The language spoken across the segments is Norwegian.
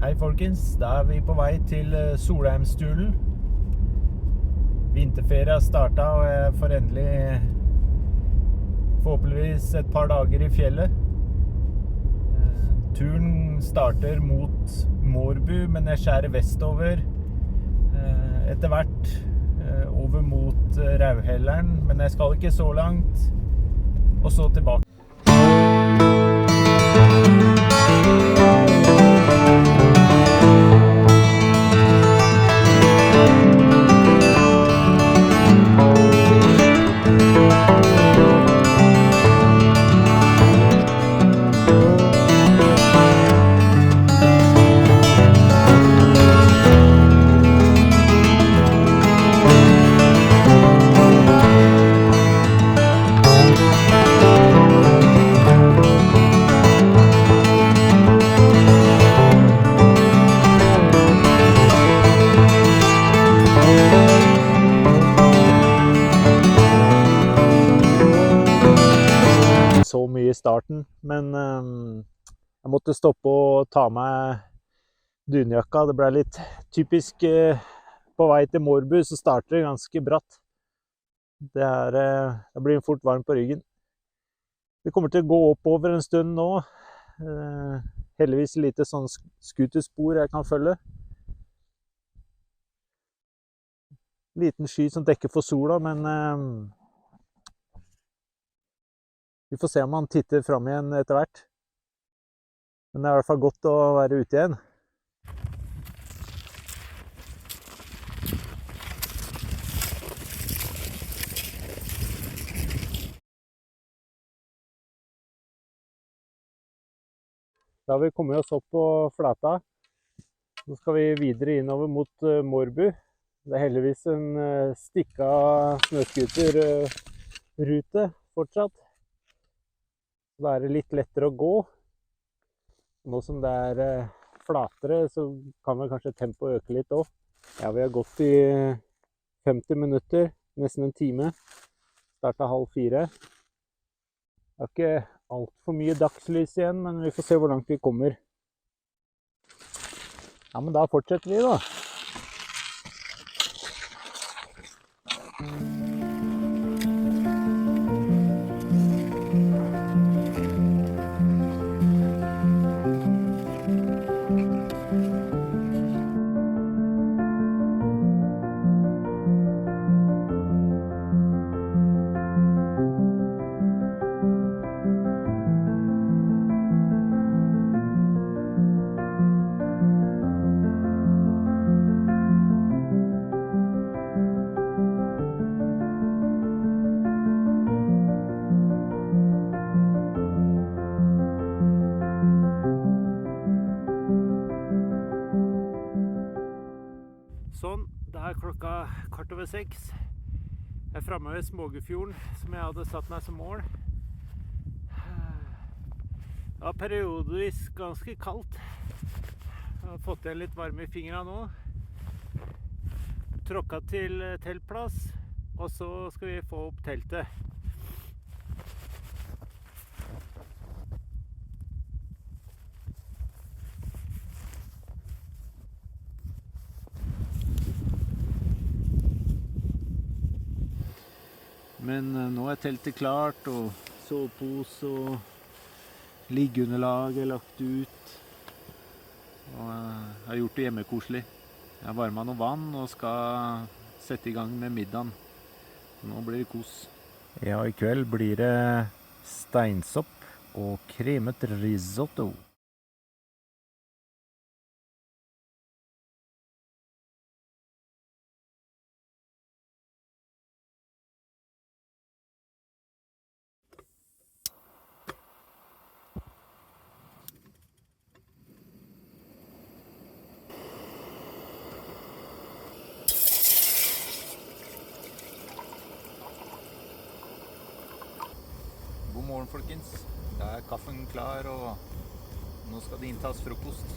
Hei folkens, da vi på vei til Solheimstulen. Vinterferien har startet, og jeg får endelig forhåpentligvis et par dager i fjellet. Turen starter mot Mårbu, men jeg skjærer vestover. Etter hvert over mot Rauhelleren, men jeg skal ikke så langt. Og så tilbake. Så mye i starten, men jeg måtte stoppe og ta meg dunjakka. Det ble litt typisk på vei til Mårbu, så starter det ganske bratt. Det blir fort varm på ryggen. Det kommer til å gå oppover en stund nå. Heldigvis lite sånn skuterspor jeg kan følge. Liten sky som dekker for sola, men vi får se om han titter fram igjen etter hvert. Men det er i hvert fall godt å være ute igjen. Da har vi kommet oss opp på flata. Nå skal vi videre innover mot Mårbu. Det er heldigvis en stikka snøskuterrute fortsatt. Da er det litt lettere å gå. Nå som det er flatere, så kan vel kanskje tempoet øke litt også. Ja, vi har gått i 50 minutter, nesten en time. Startet 3:30. Det er ikke alt for mye dagslys igjen, men vi får se hvor langt vi kommer. Ja, men da fortsetter vi da. Sånn, det er klokka 5:15. Jeg er fremme ved Smågefjorden, som jeg hadde satt meg som mål. Det var periodevis ganske kaldt. Jeg har fått igjen litt varme i fingrene nå. Tråkket til teltplass, og så skal vi få opp teltet. Men nå er teltet klart, og sovepose og liggeunderlag er lagt ut. Og jeg har gjort det hjemmekoselig. Jeg har varmet noe vann og skal sette i gang med middagen. Nå blir det kos. Ja, i kveld blir det steinsopp og kremet risotto. God morgen, folkens. Da er kaffen klar, og nå skal det inntas frokost.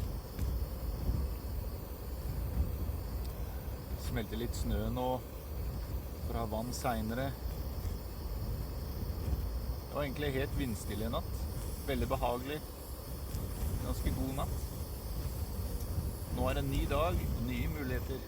Smelter litt snø nå for å ha vann senere. Det var egentlig helt vindstille i natt. Veldig behagelig. Ganske god natt. Nå er det en ny dag og nye muligheter.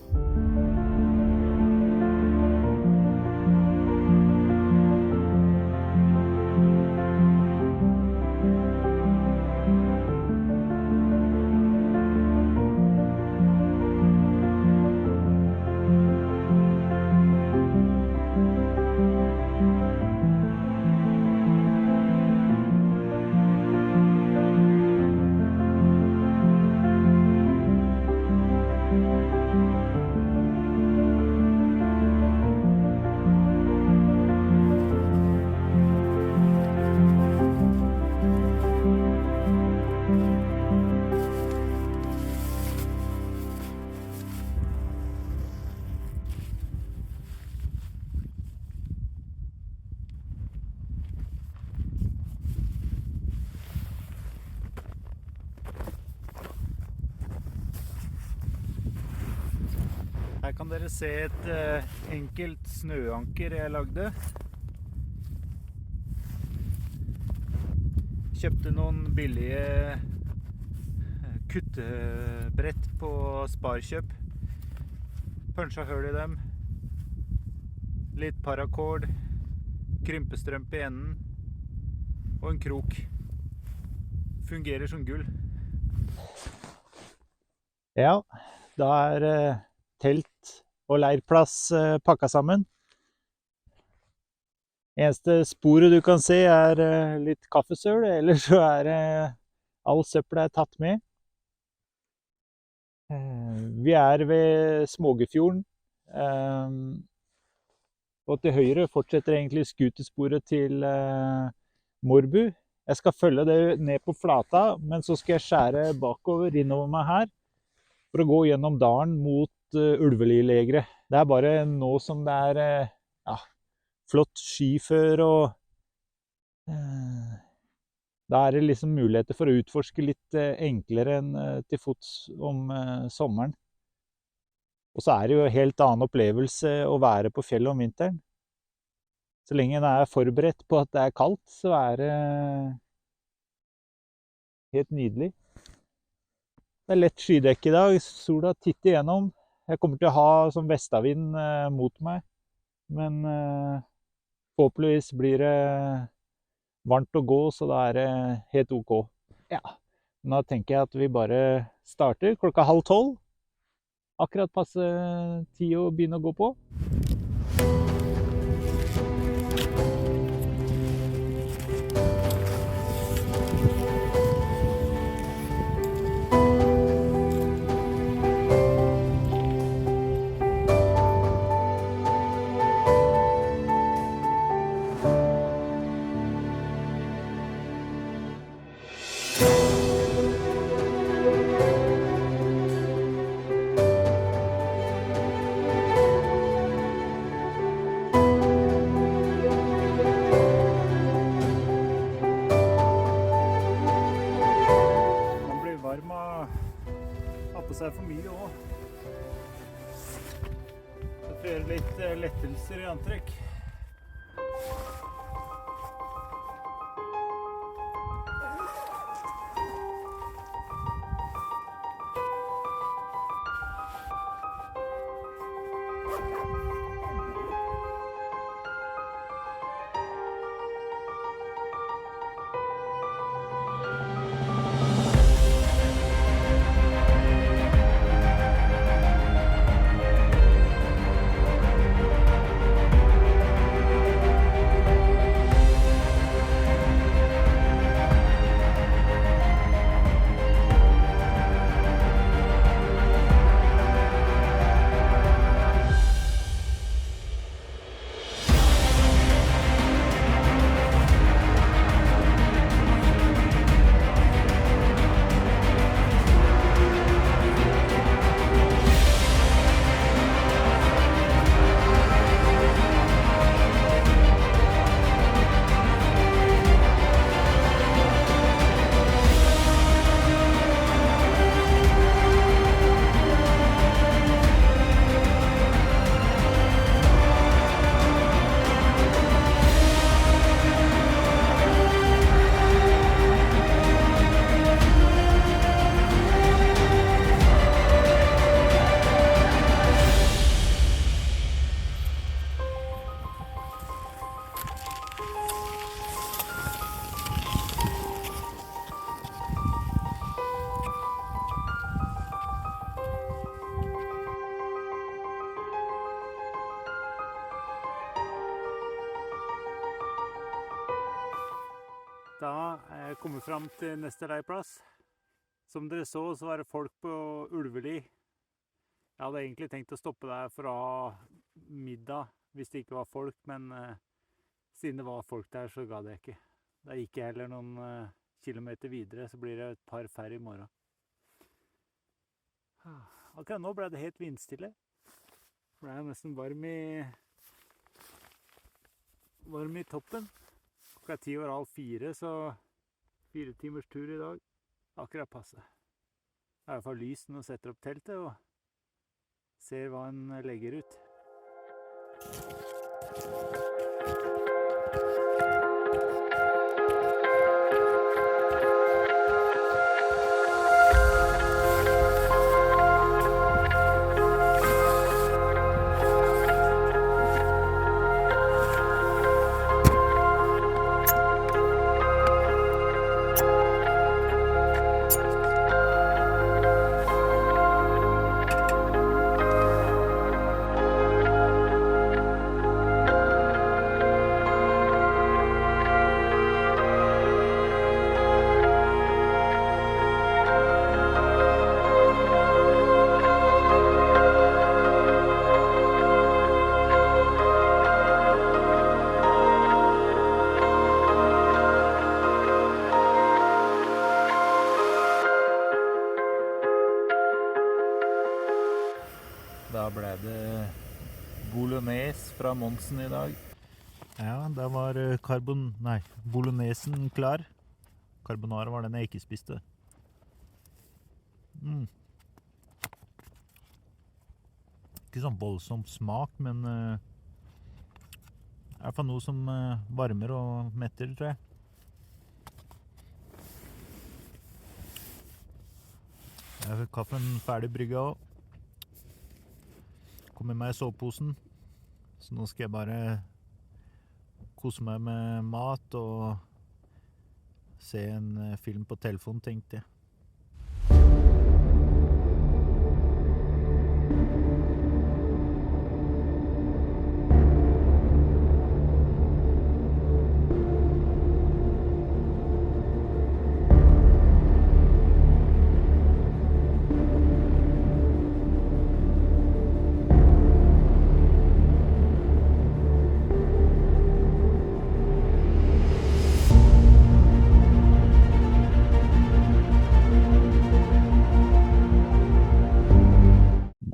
Her kan dere se et enkelt snøanker jeg lagde. Kjøpte noen billige kuttebrett på Sparkjøp. Punsja høl i dem. Litt paracord, krympestrømpe i enden og en krok. Fungerer som gull. Ja, da er telt og leirplass pakka sammen. Eneste sporet du kan se er litt kaffesøl, eller så er all søppel er tatt med. Vi er ved Smågefjorden, og til høyre fortsetter egentlig skutersporet til Morbu. Jeg skal følge det ned på flata, men så skal jeg skjære bakover innover meg her, for å gå gjennom dalen mot Ulvelilegre. Det er bare nå som det er flott skifør, og da er det liksom muligheter for å utforske litt enklere enn til fots om sommeren. Og så er det jo en helt annen opplevelse å være på fjellet om vinteren. Så lenge en er forberedt på at det er kaldt, så er det helt nydelig. Det er lett skydekke i dag, sola titter igjennom. Jeg kommer til å ha sånn vestavind mot meg, men forhåpentligvis blir det varmt å gå, så da er det helt ok. Ja, nå tenker jeg at vi bare starter klokka 11:30. Akkurat passe tid å begynne å gå på. Seg for mye også. Så får gjøre litt lettelser i antrekk. Da er jeg kommet frem til neste leirplass. Som dere så var det folk på Ulveli. Jeg hadde egentlig tenkt å stoppe der for å ha middag hvis det ikke var folk, men siden det var folk der, så ga det ikke. Da gikk jeg heller noen kilometer videre, så blir det et par færre i morgen. Akkurat nå ble det helt vindstille. Ble jeg nesten varm i toppen. Klokka 3:30, så 4 timers tur i dag. Akkurat passe. Det er i hvert fall lys når man setter opp teltet og ser hva en legger ut. Da ble det bolognese fra Monsen i dag. Ja, da var bolognesen klar. Carbonara var den jeg ikke spiste. Ikke sånn voldsom smak, men i hvert fall noe som varmer og metter, tror jeg. Jeg har kaffen ferdig brygget også. Kom med meg i soveposen, så nå skal jeg bare kose meg med mat og se en film på telefonen, tenkte jeg.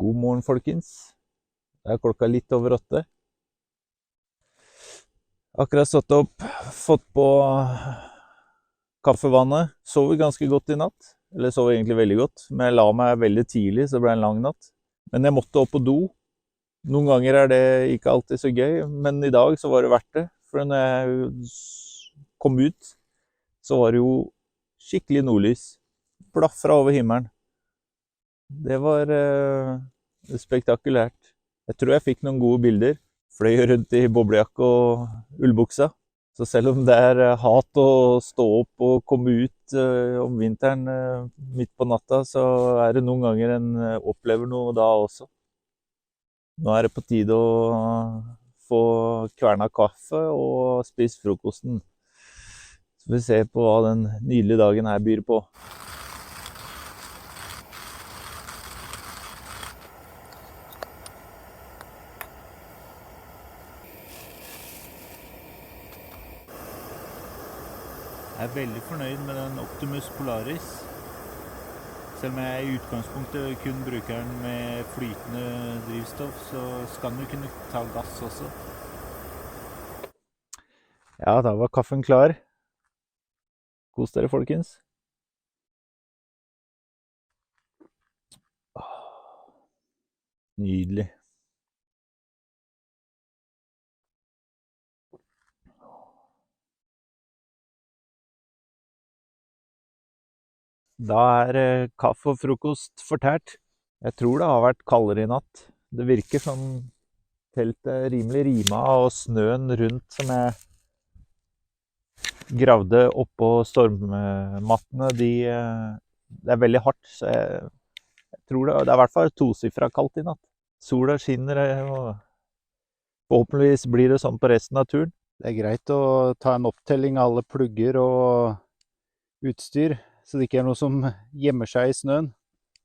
God morgen, folkens. Det er klokka litt over 8. Akkurat stått opp, fått på kaffevannet. Sover ganske godt i natt. Eller sover egentlig veldig godt. Men jeg la meg veldig tidlig, så det ble en lang natt. Men jeg måtte opp på do. Noen ganger er det ikke alltid så gøy, men i dag så var det verdt det. For når jeg kom ut, så var det jo skikkelig nordlys. Blafra over himmelen. Det var spektakulært. Jeg tror jeg fikk noen gode bilder. Fløy rundt i boblejakke og ullbuksa. Så selv om det er hat å stå opp og komme ut om vinteren midt på natta, så er det noen ganger en opplever noe da også. Nå er det på tide å få kverna kaffe og spise frokosten. Så vi ser på hva den nydelige dagen her byr på. Jeg er veldig fornøyd med den Optimus Polaris. Selv om jeg i utgangspunktet kun bruker den med flytende drivstoff, så skal den jo kunne ta gass også. Ja, da var kaffen klar. Kos dere, folkens. Nydelig. Da er kaffe og frokost fortært. Jeg tror det har vært kaldere i natt. Det virker som teltet er rimelig rima, og snøen rundt som jeg gravde oppå stormmattene, det er veldig hardt. Så jeg tror det er i hvert fall tosifret kaldt i natt. Sola skinner, og forhåpentligvis blir det sånn på resten av turen. Det greit å ta en opptelling av alle plugger og utstyr, så det ikke er noe som gjemmer seg i snøen.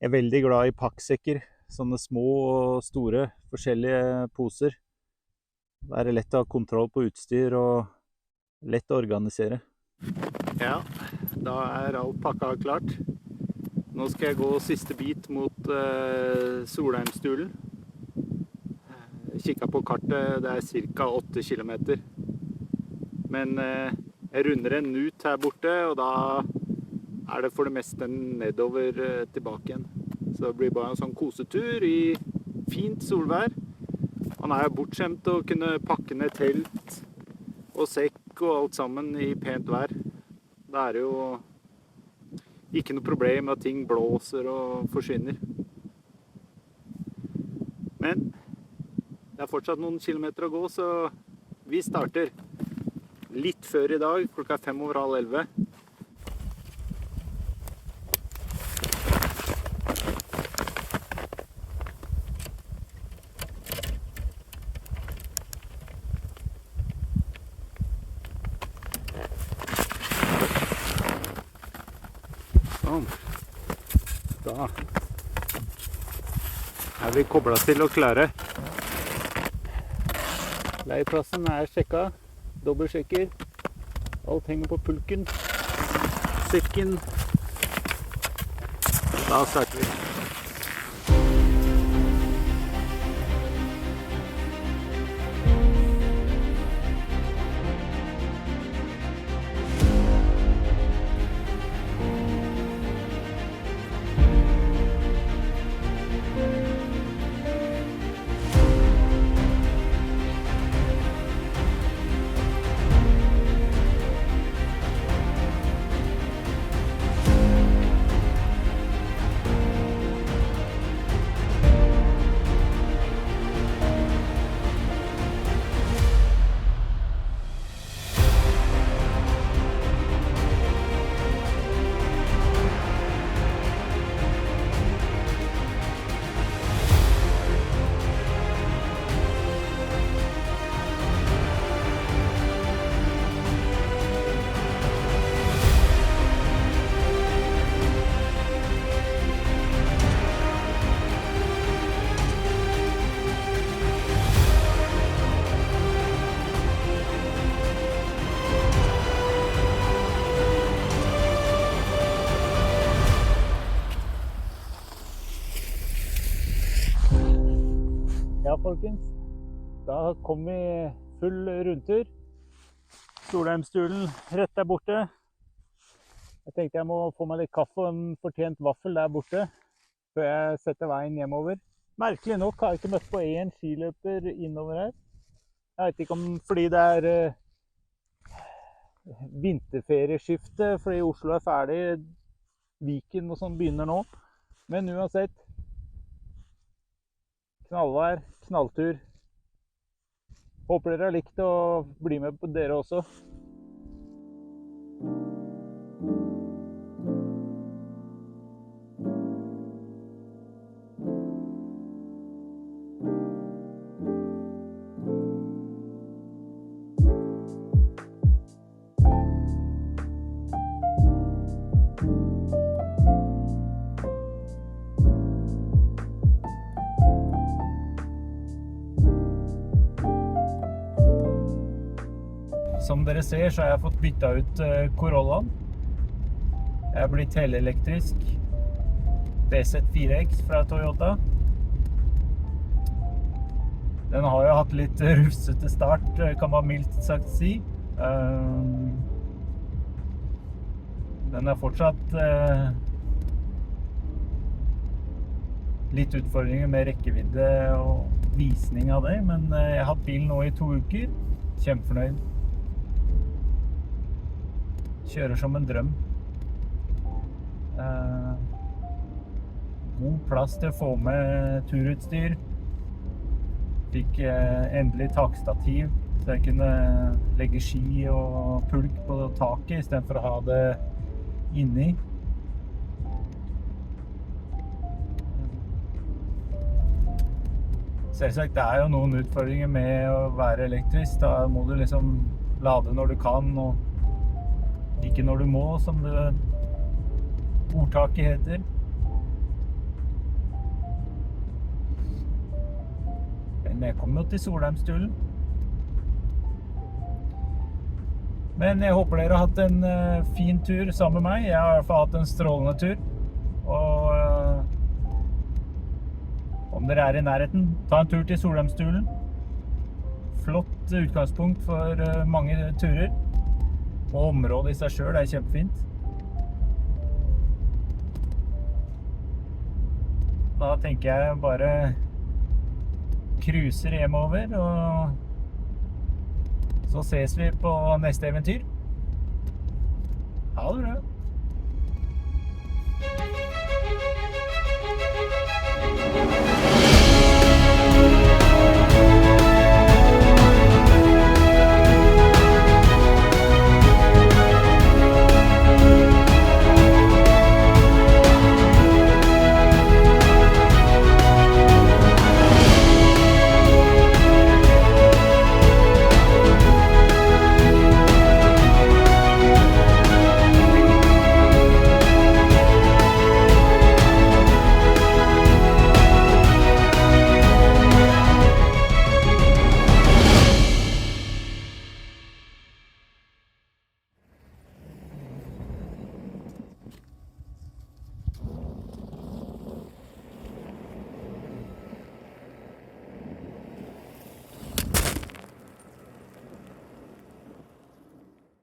Jeg er veldig glad i pakksekker, sånne små og store, forskjellige poser. Det er lett å ha kontroll på utstyr og lett å organisere. Ja, da er alt pakka klart. Nå skal jeg gå siste bit mot Solheimstulen. Jeg kikket på kartet, det er ca. 8 kilometer. Men jeg runder en ut her borte, og da er det for det meste nedover tilbake igjen. Så det blir bare en sånn kosetur i fint solvær. Man er jo bortskjemt å kunne pakke ned telt og sekk og alt sammen i pent vær. Da er det jo ikke noe problem at ting blåser og forsvinner. Men det er fortsatt noen kilometer å gå, så vi starter litt før i dag, klokka 11:05. Sånn. Da er vi koblet til og klare. Leirplassen er sjekka. Dobbeltsjekker. Alt henger på pulken. Sekken. Da starter vi. Ja, folkens. Da kom vi full rundtur. Solheimstulen rett der borte. Jeg tenkte jeg må få meg litt kaffe og en fortjent vaffel der borte før jeg setter veien hjemover. Merkelig nok har jeg ikke møtt på en skiløper innover her. Jeg vet ikke om fordi det er vinterferieskifte, fordi Oslo er ferdig, Viken og sånn begynner nå. Men uansett, knallvær, knalltur. Håper dere har likt å bli med på dere også. Som dere ser så har jeg fått bytta ut Corollaen. Jeg er blitt helelektrisk BZ4X fra Toyota. Den har jo hatt litt rufsete start, kan man mildt sagt si. Den er fortsatt litt utfordringer med rekkevidde og visning av det, men jeg har hatt bilen nå i 2 uker. Kjempefornøyd. Kjører som en drøm. God plass til å få med turutstyr. Fikk endelig takstativ, så jeg kunne legge ski og pulk på taket i stedet for å ha det inni. Selvsagt, det er jo noen utfordringer med å være elektrisk. Da må du liksom lade når du kan, og ikke når du må, som det ordtaket heter. Men jeg kom jo til Solheimstulen. Men jeg håper dere har hatt en fin tur sammen med meg. Jeg har i hvert fall hatt en strålende tur. Og om dere er i nærheten, ta en tur til Solheimstulen. Flott utgangspunkt for mange turer. Og området i seg selv er kjempefint. Da tenker jeg bare cruiser hjemover, og så ses vi på neste eventyr. Ha det bra!